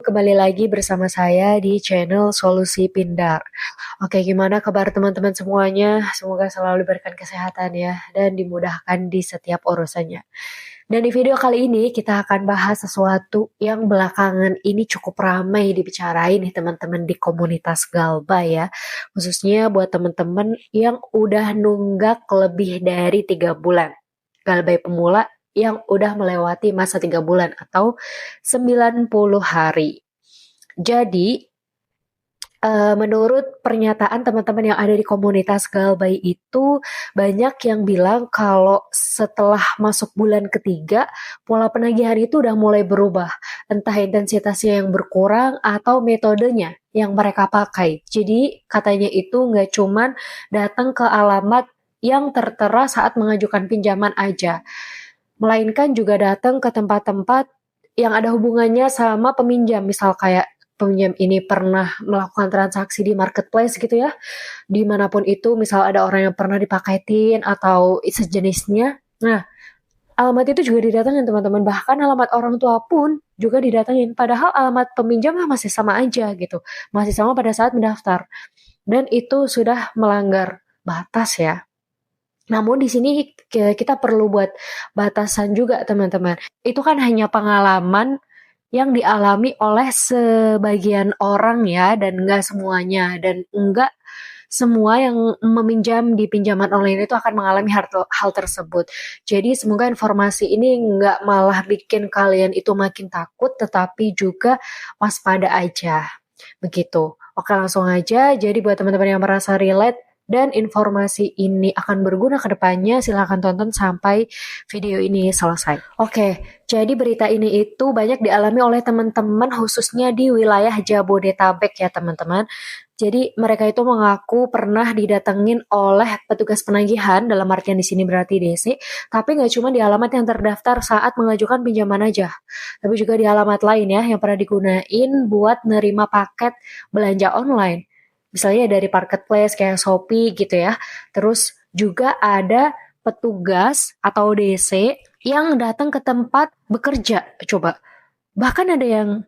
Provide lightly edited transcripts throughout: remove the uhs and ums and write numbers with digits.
kembali lagi bersama saya di channel Solusi Pindar. Oke, gimana kabar teman-teman semuanya? Semoga selalu diberikan kesehatan ya, dan dimudahkan di setiap urusannya. Dan di video kali ini kita akan bahas sesuatu yang belakangan ini cukup ramai dibicarain nih teman-teman di komunitas Galbay ya. Khususnya buat teman-teman yang udah nunggak lebih dari 3 bulan. Galbay pemula yang udah melewati masa 3 bulan atau 90 hari. Jadi, menurut pernyataan teman-teman yang ada di komunitas Galbay itu, banyak yang bilang kalau setelah masuk bulan ketiga, pola penagihan itu udah mulai berubah. Entah intensitasnya yang berkurang atau metodenya yang mereka pakai. Jadi, katanya itu nggak cuman datang ke alamat yang tertera saat mengajukan pinjaman aja, melainkan juga datang ke tempat-tempat yang ada hubungannya sama peminjam, misal kayak peminjam ini pernah melakukan transaksi di marketplace gitu ya, dimanapun itu, misal ada orang yang pernah dipaketin atau sejenisnya. Nah, alamat itu juga didatengin teman-teman, bahkan alamat orang tua pun juga didatengin, padahal alamat peminjam masih sama aja gitu, masih sama pada saat mendaftar, dan itu sudah melanggar batas ya. Namun di sini kita perlu buat batasan juga teman-teman. Itu kan hanya pengalaman yang dialami oleh sebagian orang ya, dan enggak semuanya, dan enggak semua yang meminjam di pinjaman online itu akan mengalami hal tersebut. Jadi semoga informasi ini enggak malah bikin kalian itu makin takut, tetapi juga waspada aja. Begitu. Oke, langsung aja. Jadi buat teman-teman yang merasa relate dan informasi ini akan berguna ke depannya, silahkan tonton sampai video ini selesai. Oke, jadi berita ini itu banyak dialami oleh teman-teman khususnya di wilayah Jabodetabek ya teman-teman. Jadi mereka itu mengaku pernah didatengin oleh petugas penagihan, dalam artian di sini berarti DC, tapi nggak cuma di alamat yang terdaftar saat mengajukan pinjaman aja, tapi juga di alamat lain ya yang pernah digunain buat nerima paket belanja online. Misalnya dari marketplace kayak Shopee gitu ya. Terus juga ada petugas atau DC yang datang ke tempat bekerja. Coba. Bahkan ada yang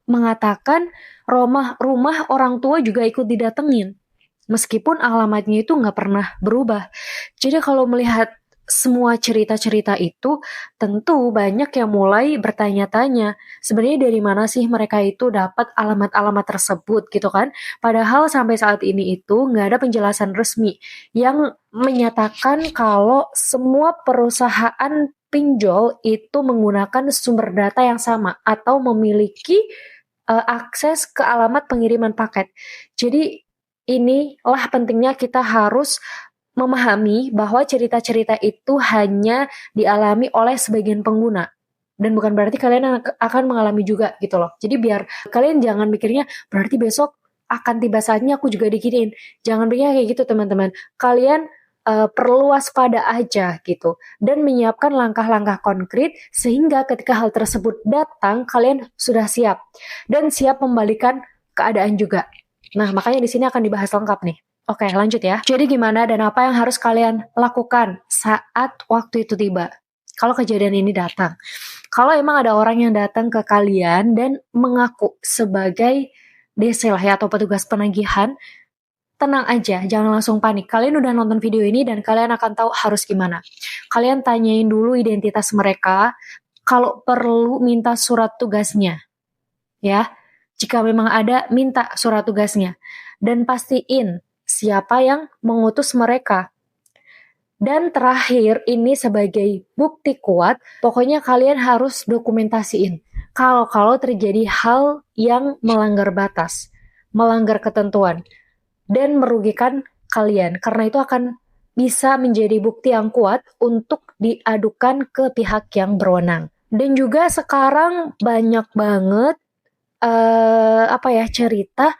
mengatakan rumah orang tua juga ikut didatengin. Meskipun alamatnya itu nggak pernah berubah. Jadi kalau melihat semua cerita-cerita itu, tentu banyak yang mulai bertanya-tanya, sebenarnya dari mana sih mereka itu dapat alamat-alamat tersebut gitu kan? Padahal sampai saat ini itu nggak ada penjelasan resmi yang menyatakan kalau semua perusahaan pinjol itu menggunakan sumber data yang sama atau memiliki akses ke alamat pengiriman paket. Jadi inilah pentingnya kita harus memahami bahwa cerita-cerita itu hanya dialami oleh sebagian pengguna. Dan bukan berarti kalian akan mengalami juga gitu loh. Jadi biar kalian jangan mikirnya, berarti besok akan tiba saatnya aku juga diginiin. Jangan pikirnya kayak gitu teman-teman. Kalian perlu waspada aja gitu. Dan menyiapkan langkah-langkah konkret sehingga ketika hal tersebut datang, kalian sudah siap. Dan siap membalikan keadaan juga. Nah, makanya di sini akan dibahas lengkap nih. Oke, lanjut ya. Jadi gimana dan apa yang harus kalian lakukan saat waktu itu tiba? Kalau kejadian ini datang. Kalau emang ada orang yang datang ke kalian dan mengaku sebagai DC lah ya, atau petugas penagihan, tenang aja, jangan langsung panik. Kalian udah nonton video ini dan kalian akan tahu harus gimana. Kalian tanyain dulu identitas mereka, kalau perlu minta surat tugasnya. Ya, jika memang ada, minta surat tugasnya. Dan pastiin siapa yang mengutus mereka. Dan terakhir, ini sebagai bukti kuat, pokoknya kalian harus dokumentasiin. Kalau terjadi hal yang melanggar batas, melanggar ketentuan, dan merugikan kalian. Karena itu akan bisa menjadi bukti yang kuat untuk diadukan ke pihak yang berwenang. Dan juga sekarang banyak banget cerita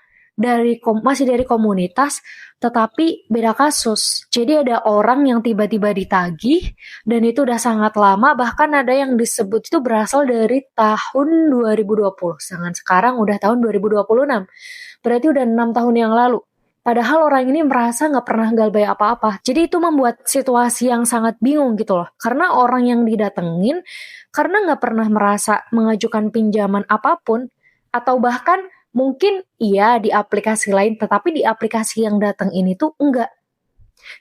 masih dari komunitas, tetapi beda kasus. Jadi ada orang yang tiba-tiba ditagih dan itu udah sangat lama, bahkan ada yang disebut itu berasal dari tahun 2020. Sedangkan sekarang udah tahun 2026. Berarti udah 6 tahun yang lalu. Padahal orang ini merasa nggak pernah galbay apa-apa. Jadi itu membuat situasi yang sangat bingung gitu loh. Karena orang yang didatengin, karena nggak pernah merasa mengajukan pinjaman apapun, Atau bahkan mungkin iya di aplikasi lain, tetapi di aplikasi yang datang ini tuh enggak.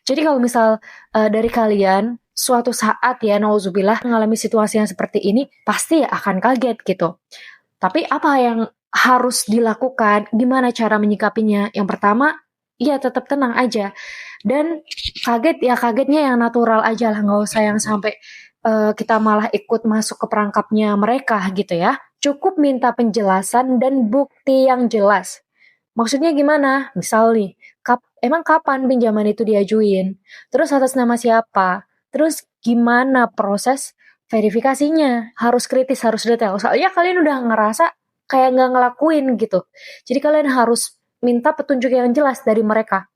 Jadi kalau misal dari kalian suatu saat ya nauzubillah mengalami situasi yang seperti ini, pasti akan kaget gitu. Tapi apa yang harus dilakukan? Gimana cara menyikapinya? Yang pertama, ya tetap tenang aja. Dan kaget ya kagetnya yang natural aja lah, nggak usah yang sampai kita malah ikut masuk ke perangkapnya mereka gitu ya. Cukup minta penjelasan dan bukti yang jelas. Maksudnya gimana? Misal nih, emang kapan pinjaman itu diajuin? Terus atas nama siapa? Terus gimana proses verifikasinya? Harus kritis, harus detail. Soalnya kalian udah ngerasa kayak nggak ngelakuin gitu. Jadi kalian harus minta petunjuk yang jelas dari mereka.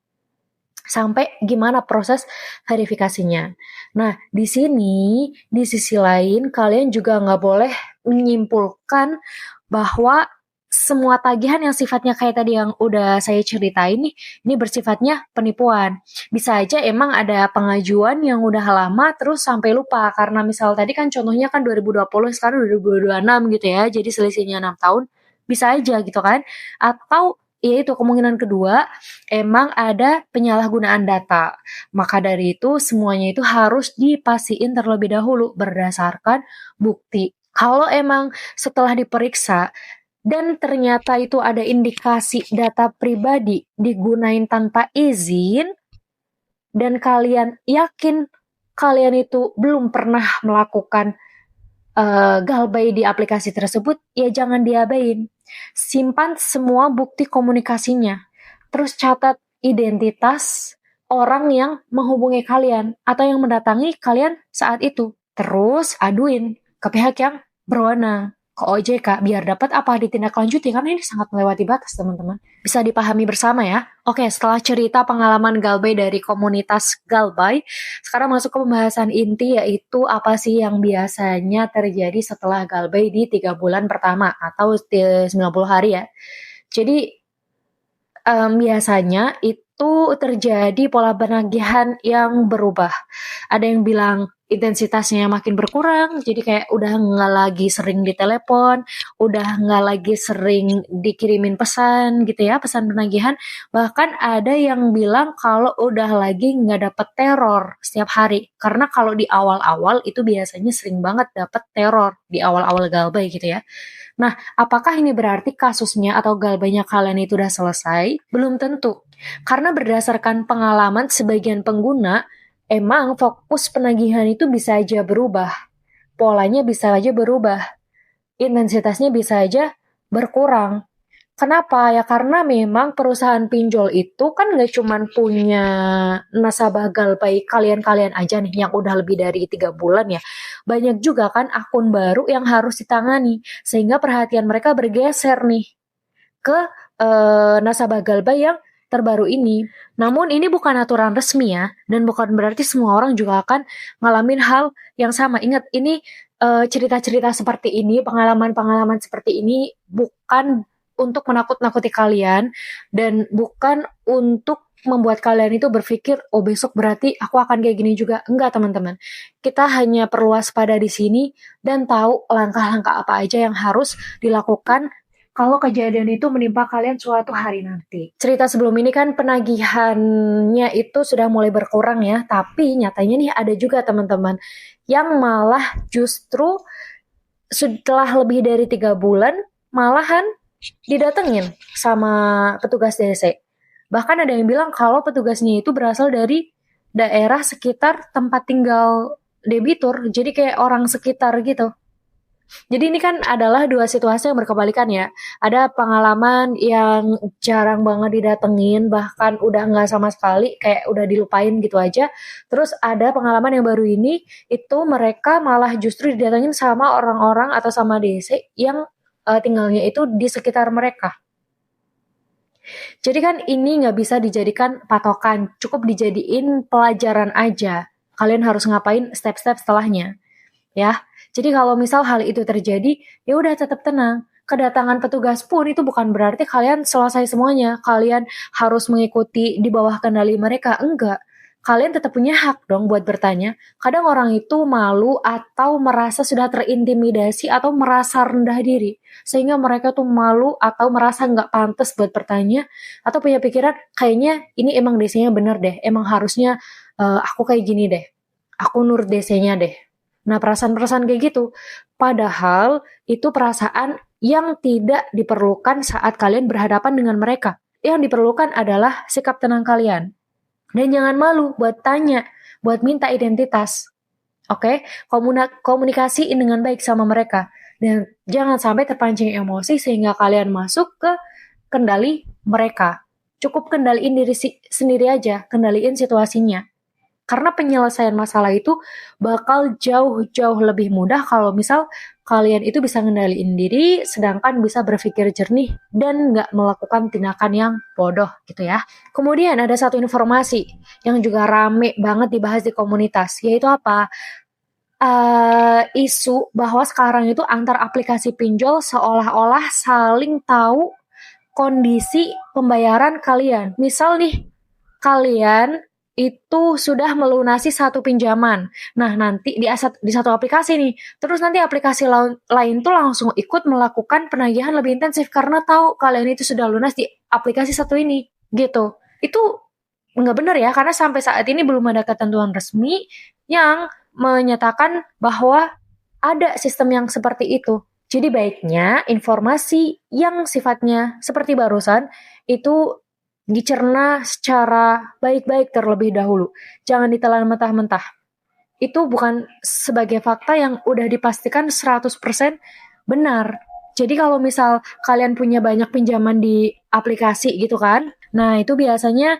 Sampai gimana proses verifikasinya. Nah, di sini, di sisi lain, kalian juga nggak boleh menyimpulkan bahwa semua tagihan yang sifatnya kayak tadi yang udah saya ceritain nih, ini bersifatnya penipuan. Bisa aja emang ada pengajuan yang udah lama terus sampai lupa. Karena misal tadi kan contohnya kan 2020, sekarang 2026 gitu ya. Jadi selisihnya 6 tahun. Bisa aja gitu kan. Atau ya itu kemungkinan kedua, emang ada penyalahgunaan data. Maka dari itu semuanya itu harus dipastiin terlebih dahulu berdasarkan bukti. Kalau emang setelah diperiksa dan ternyata itu ada indikasi data pribadi digunain tanpa izin dan kalian yakin kalian itu belum pernah melakukan galbay di aplikasi tersebut, ya jangan diabain. Simpan semua bukti komunikasinya. Terus catat identitas orang yang menghubungi kalian atau yang mendatangi kalian saat itu. Terus aduin ke pihak yang berwenang, ke OJK, biar dapat apa ditindaklanjuti, karena ini sangat melewati batas, teman-teman. Bisa dipahami bersama ya. Oke, setelah cerita pengalaman galbay dari komunitas galbay, sekarang masuk ke pembahasan inti, yaitu apa sih yang biasanya terjadi setelah galbay di 3 bulan pertama atau 90 hari ya. Jadi biasanya itu terjadi pola penagihan yang berubah. Ada yang bilang intensitasnya makin berkurang, jadi kayak udah nggak lagi sering ditelepon, udah nggak lagi sering dikirimin pesan gitu ya, pesan penagihan. Bahkan ada yang bilang kalau udah lagi nggak dapet teror setiap hari. Karena kalau di awal-awal itu biasanya sering banget dapet teror di awal-awal galbay gitu ya. Nah, apakah ini berarti kasusnya atau galbanya kalian itu udah selesai? Belum tentu. Karena berdasarkan pengalaman sebagian pengguna, emang fokus penagihan itu bisa aja berubah. Polanya bisa aja berubah. Intensitasnya bisa aja berkurang. Kenapa? Ya karena memang perusahaan pinjol itu kan nggak cuma punya nasabah galbay kalian-kalian aja nih yang udah lebih dari 3 bulan ya. Banyak juga kan akun baru yang harus ditangani. Sehingga perhatian mereka bergeser nih ke nasabah galbay yang terbaru ini. Namun ini bukan aturan resmi ya. Dan bukan berarti semua orang juga akan ngalamin hal yang sama. Ingat, ini cerita-cerita seperti ini, pengalaman-pengalaman seperti ini bukan untuk menakut-nakuti kalian dan bukan untuk membuat kalian itu berpikir, oh besok berarti aku akan kayak gini juga. Enggak, teman-teman. Kita hanya perlu waspada di sini dan tahu langkah-langkah apa aja yang harus dilakukan kalau kejadian itu menimpa kalian suatu hari nanti. Cerita sebelum ini kan penagihannya itu sudah mulai berkurang ya, tapi nyatanya nih ada juga teman-teman yang malah justru setelah lebih dari 3 bulan malahan didatengin sama petugas DC. Bahkan ada yang bilang kalau petugasnya itu berasal dari daerah sekitar tempat tinggal debitur, jadi kayak orang sekitar gitu. Jadi ini kan adalah dua situasi yang berkebalikan ya. Ada pengalaman yang jarang banget didatengin, bahkan udah nggak sama sekali, kayak udah dilupain gitu aja. Terus ada pengalaman yang baru ini, itu mereka malah justru didatengin sama orang-orang atau sama DC yang tinggalnya itu di sekitar mereka. Jadi kan ini nggak bisa dijadikan patokan, cukup dijadiin pelajaran aja. Kalian harus ngapain step-step setelahnya, ya. Jadi kalau misal hal itu terjadi, ya udah tetap tenang. Kedatangan petugas pun itu bukan berarti kalian selesai semuanya. Kalian harus mengikuti di bawah kendali mereka, enggak. kalian tetap punya hak dong buat bertanya. Kadang orang itu malu atau merasa sudah terintimidasi atau merasa rendah diri. Sehingga mereka tuh malu atau merasa nggak pantas buat bertanya. Atau punya pikiran, kayaknya ini emang DC-nya bener deh. Emang harusnya aku kayak gini deh. Aku nurut DC-nya deh. Nah, perasaan-perasaan kayak gitu. Padahal itu perasaan yang tidak diperlukan saat kalian berhadapan dengan mereka. Yang diperlukan adalah sikap tenang kalian. Dan jangan malu buat tanya, buat minta identitas. Oke, komunikasiin dengan baik sama mereka. Dan jangan sampai terpancing emosi sehingga kalian masuk ke kendali mereka. Cukup kendaliin diri sendiri aja, kendaliin situasinya. Karena penyelesaian masalah itu bakal jauh-jauh lebih mudah kalau misal kalian itu bisa ngendaliin diri, sedangkan bisa berpikir jernih dan nggak melakukan tindakan yang bodoh gitu ya. Kemudian ada satu informasi yang juga rame banget dibahas di komunitas, yaitu apa? Isu bahwa sekarang itu antar aplikasi pinjol seolah-olah saling tahu kondisi pembayaran kalian. Misal nih, kalian itu sudah melunasi satu pinjaman. Nah, nanti di satu aplikasi nih. Terus nanti aplikasi lain tuh langsung ikut melakukan penagihan lebih intensif karena tahu kalian itu sudah lunas di aplikasi satu ini. Gitu. Itu nggak benar ya, karena sampai saat ini belum ada ketentuan resmi yang menyatakan bahwa ada sistem yang seperti itu. Jadi baiknya informasi yang sifatnya seperti barusan itu dicerna secara baik-baik terlebih dahulu. Jangan ditelan mentah-mentah. Itu bukan sebagai fakta yang udah dipastikan 100% benar. Jadi kalau misal kalian punya banyak pinjaman di aplikasi gitu kan, nah itu biasanya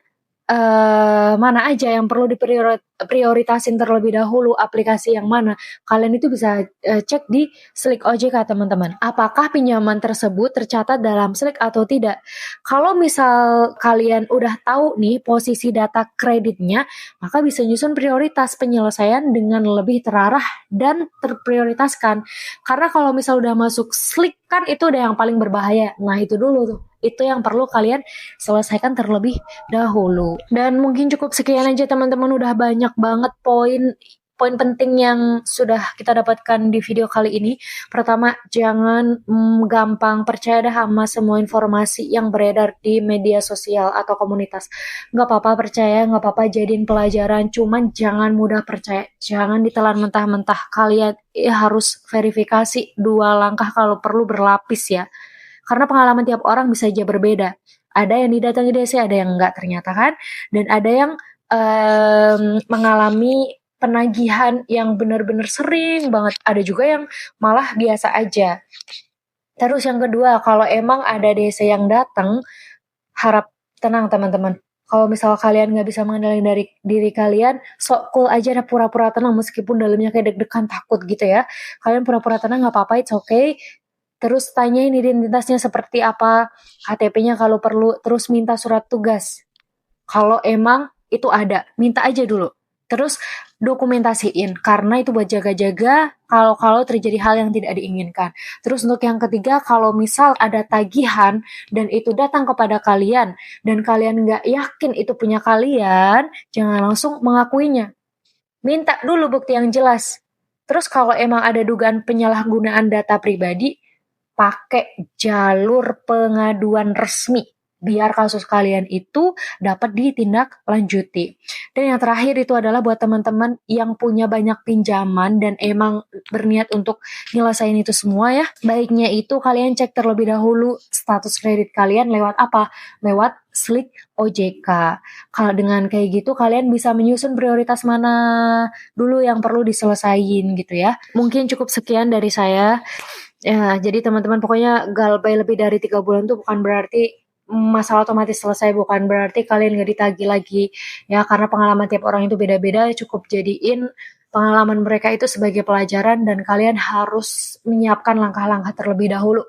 mana aja yang perlu diprioritasin terlebih dahulu, aplikasi yang mana. Kalian itu bisa cek di Slick OJK teman-teman. Apakah pinjaman tersebut tercatat dalam Slick atau tidak? Kalau misal kalian udah tahu nih posisi data kreditnya, maka bisa nyusun prioritas penyelesaian dengan lebih terarah dan terprioritaskan. Karena kalau misal udah masuk Slick kan itu udah yang paling berbahaya. Nah itu dulu tuh. Itu yang perlu kalian selesaikan terlebih dahulu. Dan mungkin cukup sekian aja teman-teman, udah banyak banget poin penting yang sudah kita dapatkan di video kali ini. Pertama, jangan gampang percaya dah sama semua informasi yang beredar di media sosial atau komunitas. Nggak apa-apa percaya, nggak apa-apa jadiin pelajaran, cuman jangan mudah percaya. Jangan ditelan mentah-mentah. Kalian harus verifikasi 2 langkah, kalau perlu berlapis ya. Karena pengalaman tiap orang bisa aja berbeda. Ada yang didatangi DC, ada yang enggak ternyata kan. Dan ada yang mengalami penagihan yang benar-benar sering banget. Ada juga yang malah biasa aja. Terus yang kedua, kalau emang ada DC yang datang, harap tenang teman-teman. Kalau misal kalian nggak bisa mengendalikan dari diri kalian, sok cool aja, pura-pura tenang meskipun dalamnya kayak deg-degan takut gitu ya. Kalian pura-pura tenang nggak apa-apa, it's okay. Terus tanyain identitasnya seperti apa, KTP-nya kalau perlu, terus minta surat tugas. Kalau emang itu ada, minta aja dulu. Terus dokumentasiin, karena itu buat jaga-jaga kalau terjadi hal yang tidak diinginkan. Terus untuk yang ketiga, kalau misal ada tagihan dan itu datang kepada kalian, dan kalian nggak yakin itu punya kalian, jangan langsung mengakuinya. Minta dulu bukti yang jelas. Terus kalau emang ada dugaan penyalahgunaan data pribadi, pakai jalur pengaduan resmi biar kasus kalian itu dapat ditindaklanjuti. Dan yang terakhir itu adalah buat teman-teman yang punya banyak pinjaman dan emang berniat untuk nyelesain itu semua ya. Baiknya itu kalian cek terlebih dahulu status kredit kalian lewat apa? Lewat Slick OJK. Kalau dengan kayak gitu kalian bisa menyusun prioritas mana dulu yang perlu diselesain gitu ya. Mungkin cukup sekian dari saya. Ya, jadi teman-teman pokoknya galbay lebih dari 3 bulan tuh bukan berarti masalah otomatis selesai, bukan berarti kalian nggak ditagih lagi. Ya, karena pengalaman tiap orang itu beda-beda, cukup jadiin pengalaman mereka itu sebagai pelajaran dan kalian harus menyiapkan langkah-langkah terlebih dahulu.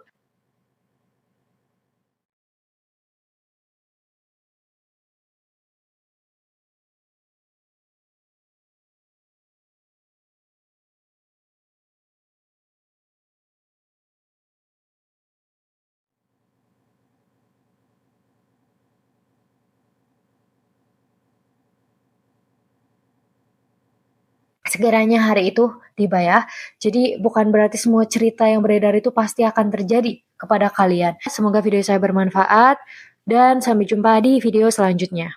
Segiranya hari itu tiba ya. Jadi bukan berarti semua cerita yang beredar itu pasti akan terjadi kepada kalian. Semoga video saya bermanfaat dan sampai jumpa di video selanjutnya.